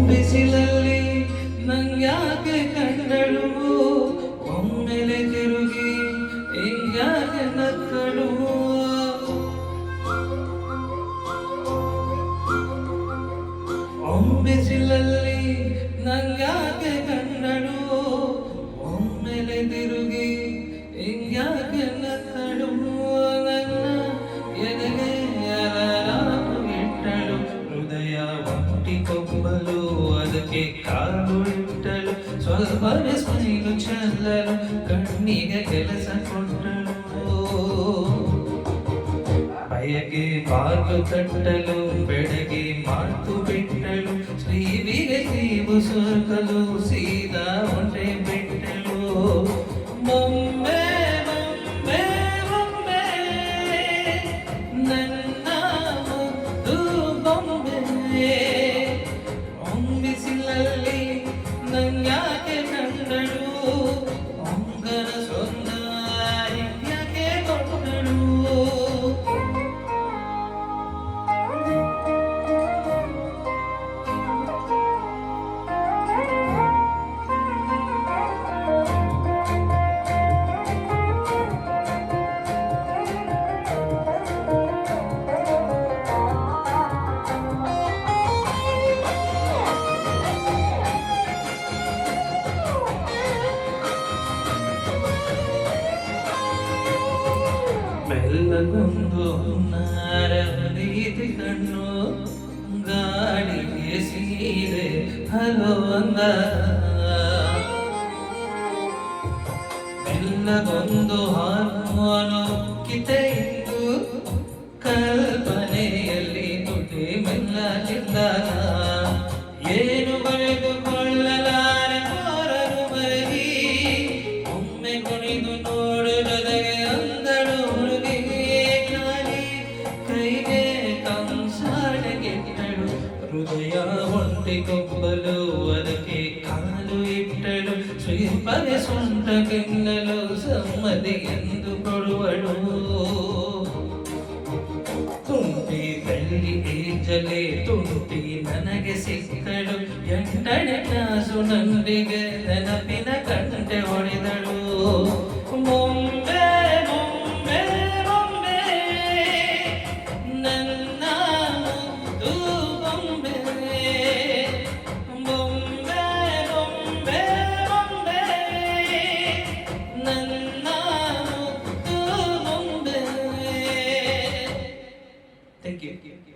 ಬಿಸಿಲಲ್ಲಿ ನಂಗ್ಯಾಕೆ ಕಂಡಳು ಒಮ್ಮೆಲೆ ತಿರುಗಿ ಹಿಂಗ್ಯಾಕೆ ನಕ್ಕಳು ಬಿಸಿಲಲ್ಲಿ ನಂಗ್ಯಾಕೆ ಕಂಡಳು ಒಮ್ಮೆಲೆ ತಿರುಗಿ ಹಿಂಗ್ಯಾಕೆ ನಕ್ಕಳು ನನ್ನ ಎದೆಗೆ ಇಟ್ಟಳು ಹೃದಯ ಒಟ್ಟಿಕೊಬ್ಬಲು ಅದಕ್ಕೆ ಕಾಲು ಇಟ್ಟಳು ಸ್ವಲ್ಪವೇ ಸ್ಮೈಲು ಚೆಲ್ಲಲು ಕಣ್ಣಿಗೆ ಕೆಲಸ ಕೊಟ್ಟಳು ಬಯಗೆ ಬಾಗಿಲು ತಟ್ಟಲು ಬೆಳಗ್ಗೆ ಮಾತು ಬಿಟ್ಟಳು ಶ್ರೀವಿಗೆ ಶ್ರೀವು ಸುರುಕಲು ಸೀದಾ ಹೊಂಟೆ ಬಿಟ್ಟಳು ಮೊಮ್ಮೆ ಮೊಮ್ಮೆ ಮೊಮ್ಮೆ ನನ್ನ ಮುದ್ದು ಬೊಮ್ಮೆ ಬಿಸಿಲಲ್ಲಿ ನಂಗ್ಯಾಕೆ ಕಂಡಳು ಅಂಗನ ಸೊಂದ ಯಾಕೆ ಕೊಟ್ಟಳು ಬೆಲ್ಲಗೊಂದು ನಾರವರೀತಿ ಕಣ್ಣು ಗಾಳಿಗೆ ಸೀರೆ ಹಲೋ ಅಂದ ಬೆಲ್ಲಗೊಂದು ಹಾರ್ಮೋನು ಕಿತೆಯಿತು ಕಲ್ಪನೆಯಲ್ಲಿ ತುಟಿ ಮೆಲ್ಲ ಚಿಲ್ಲ ಏನು ಬರೆದುಕೊಳ್ಳಲಾರೆ ಕೋರಲು ಮರಗಿ ಒಮ್ಮೆ ಕುಣಿದು ನೋಡುವುದಕ್ಕೆ ಅಂದಳು ಹೃದಯ ಒಟ್ಟಿಕೊಬ್ಬಲು ಅದಕ್ಕೆ ಕಾಲು ಇಟ್ಟಳು ಸ್ವಲ್ಪವೇ ಸೊಂಟ ಕೆನ್ನಲು ಸಮ್ಮತಿ ಎಂದು ಕೊಡುವಳು ತುಂಟಿ ತಳ್ಳಿ ಈಜಲೆ ತುಂಟಿ ನನಗೆ ಸಿಕ್ಕಳು ಎಂಟನೇ ಕ್ಲಾಸು ನಂದಿಗೆ ನೆನಪಿನ ಕಂಟೆ ಹೊಡೆದಳು ಮೊಮ್ಮೆ ಮೊಮ್ಮೆ ಮೊಮ್ಮೆ ನನ್ನ Thank you.